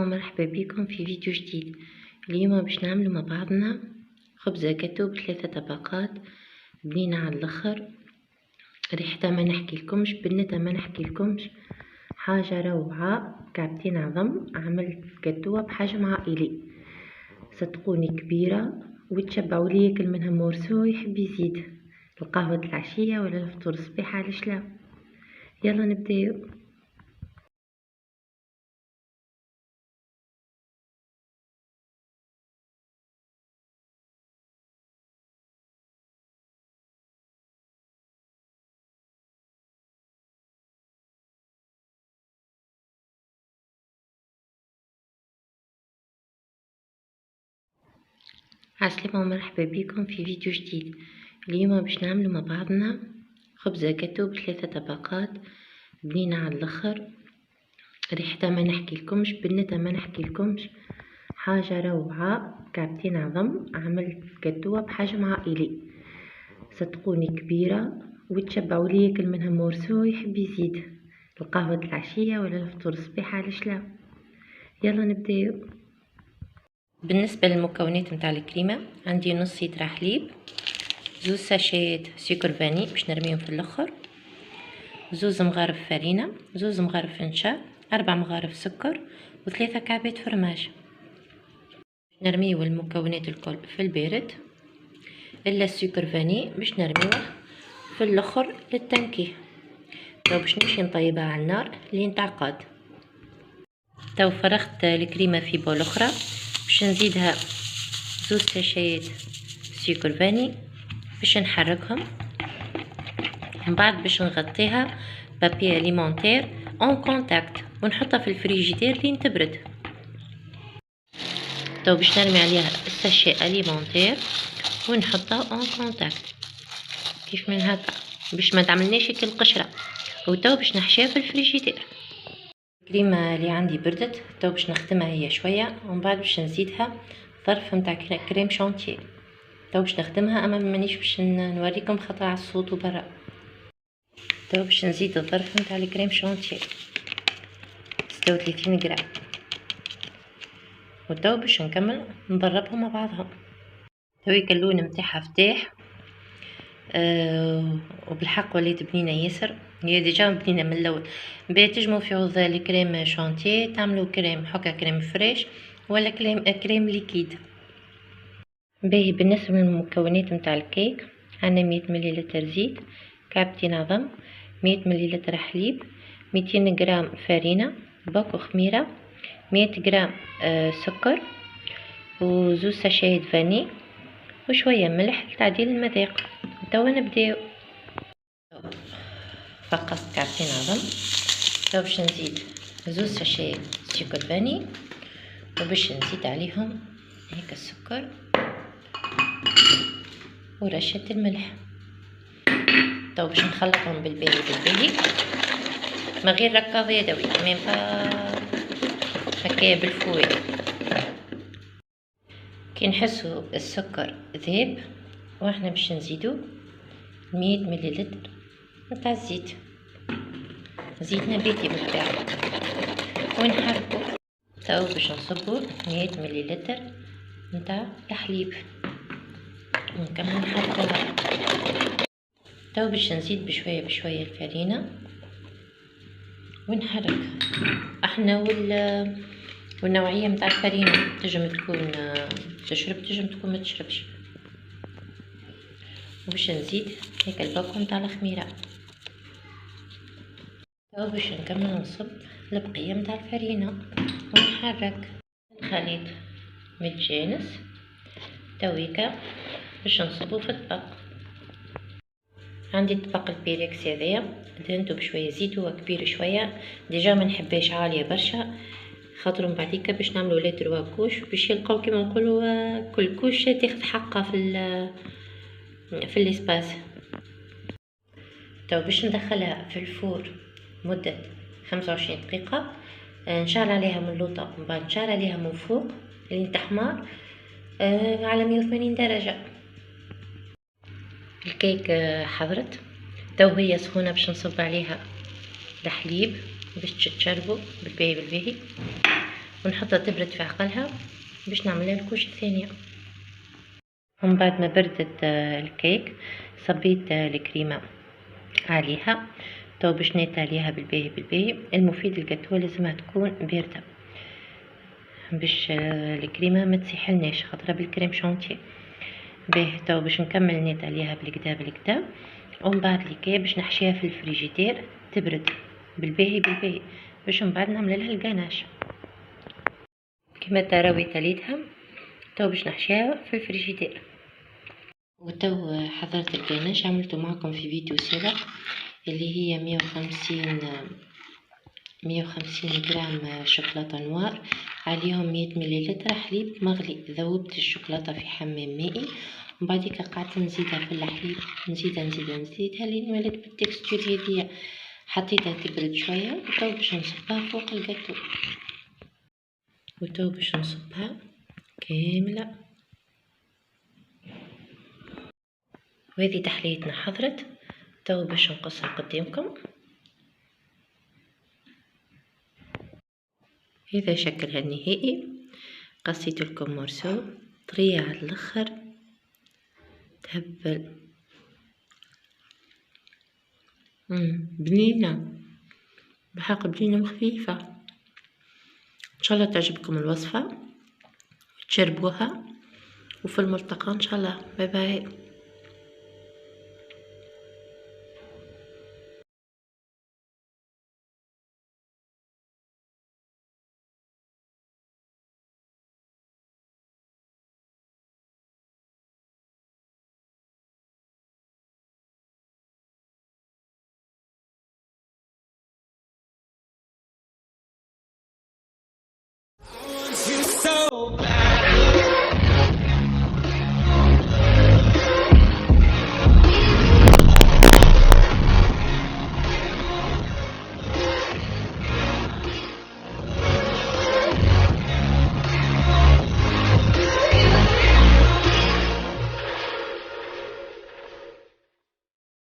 عسلامة ومرحبا بكم في فيديو جديد. اليوم باش نعملوا مع بعضنا خبزة جاتو بثلاثة طبقات بنينة على الاخر. ريحتها ما نحكي لكمش، بنتها ما نحكي لكمش، حاجة روعة. كعبتين عظم عملت جاتوة بحجم عائلي، صدقوني كبيرة وتشبعوا لي ياكل منها مورسو يحب يزيد القهوة العشية ولا الفطور الصباح، علاش لا. يلا نبداو. عسلامة ومرحبا بكم في فيديو جديد. اليوم باش نعملوا مع بعضنا خبزة جاتو بثلاثة طبقات بنينة على الاخر. ريحتها ما نحكي لكمش، بنتها ما نحكي لكمش، حاجة روعة. كعبتين عظم عملت جاتوة بحجم عائلي، صدقوني كبيرة وتشبعوا لي ياكل منها مورسو يحب يزيد القهوة العشية ولا الفطور الصباح، علاش لا. يلا نبداو. بالنسبة للمكونات متاع الكريمة، عندي نص لتر حليب، 2 ساشيات سكر فاني باش نرميهم في الاخر، 2 مغارف فرينة، 2 مغارف نشا، 4 مغارف سكر، و3 كعبات فرماج. نرميو المكونات الكل في البارد الا السكر فاني باش نرميوه في الاخر للتنكيه. تو باش نمشي نطيبها على النار لين تعقد. تو فرغت الكريمه في بول اخرى باش نزيدها 2 ساشيات سكر فاني باش نحركهم، من بعد باش نغطيها بابي اليمونتير اون كونتاكت ونحطها في الفريجيدير لين تبرد. تو باش نرمي عليها الساشي اليمونتير ونحطها اون كونتاكت كيف من هكا باش ما تعملناش كي القشره. وتو باش نحشيها في الفريجيدير. الكريمه اللي عندي بردت، تو باش نخدمها هي شويه ومن بعد باش نزيدها ظرف نتاع كريم شانتيه. تو باش نخدمها اما مانيش باش نوريكم خطر على الصوت وبرا. تو باش نزيد الظرف نتاع الكريم شانتيه 36 غرام، وتو باش نكمل نضربهم مع بعضهم. تويك اللون نتاعها فتاح وبالحق وليت بنينه ياسر. هي ديجا بنينه من الاول. تنجموا في عوض الكريم شانتيه تعملوا كريم حكا كريم فريش ولا كريم ليكيد. باهي بالنسبه للمكونات نتاع الكيك، عندنا 100 مليلتر زيت، كعبتين عظم، 100 مليلتر حليب، 200 غرام فرينه، باكو خميره، 100 غرام سكر، وزوز ساشيات فاني، وشويه ملح لتعديل المذاق. توا نبداو. فقط كعبتين عظم. توا باش نزيد 2 ساشيات سكر فاني وباش نزيد عليهم هيك السكر ورشة الملح. توا باش نخلطهم بالباهي من غير ركاض يدوي، ميم با هكايا بالفوي. كي نحسو السكر ذاب واحنا باش نزيدو 100 مليلتر نتاع الزيت، زيت نباتي بالطبع، ونحركو. تو باش نصبو 100 مليلتر نتاع الحليب ونكمل نحركوها. تو باش نزيد بشويه بشويه الفرينه ونحرك. احنا والنوعيه متاع الفرينه تنجم تكون تشرب تنجم تكون ما تشربش. وباش نزيد هيك الباكو متاع الخميره. تو باش نكمل نصب البقيه متاع الفرينه ونحرك الخليط متجانس. تويكا باش نصبو في الطبق. عندي الطبق البيركس هذايا دهنتو بشويه زيت، هو كبير شويه ديجا ما نحبهاش عاليه برشا، خاطر من بعديكا باش نعملو لي 3 كوش باش يلقاو كيما نقولوا كل كوش تاخذ حقها في الاسباس. تو باش ندخلها في الفور مده 25 دقيقه، نشعل عليها من لوطه من بعد نشعل عليها من فوق لين تحمر على 180 درجه. الكيك حضرت، تو هي سخونه باش نصب عليها الحليب باش تشربوا بالباهي. ونحطها تبرد في عقلها باش نعملها الكوش الثانية. ومن بعد ما بردت الكيك صبيت الكريمة عليها. تو باش نتاليها بالباهي. المفيد الجاتوه لازمها تكون باردة باش الكريمة ما تسيحلناش خاطرها بالكريم شانتيه. باهي تو باش نكمل نتاليها بالكدا ومن بعد الكيكه باش نحشيها في الفريجيدير تبرد بالباهي باش من بعد نعمل لها الغناش. كما تراوي تاليتها تو باش نحشيها في الفريجيدير. وتو حضرت الغناش عملته معكم في فيديو سابق اللي هي 150 غرام شوكولاتة نوار، عليهم 100 مليلتر حليب مغلي. ذوبت الشوكولاتة في حمام مائي ومن بعد قعدت نزيدها في الحليب، نزيدها لين ولات بالتكستور هذيا. حطيتها تبرد شويه وتو باش نصبها فوق الجاتو، وتو باش نصبها كامله. وهذه تحليتنا حضرت. تو باش نقصها قدامكم. هذا شكلها النهائي. قصيت لكم مرسو طريه على الاخر تهبل. بنينه بحق بنينه وخفيفه. ان شاء الله تعجبكم الوصفه وتجربوها، وفي الملتقى ان شاء الله. باي باي.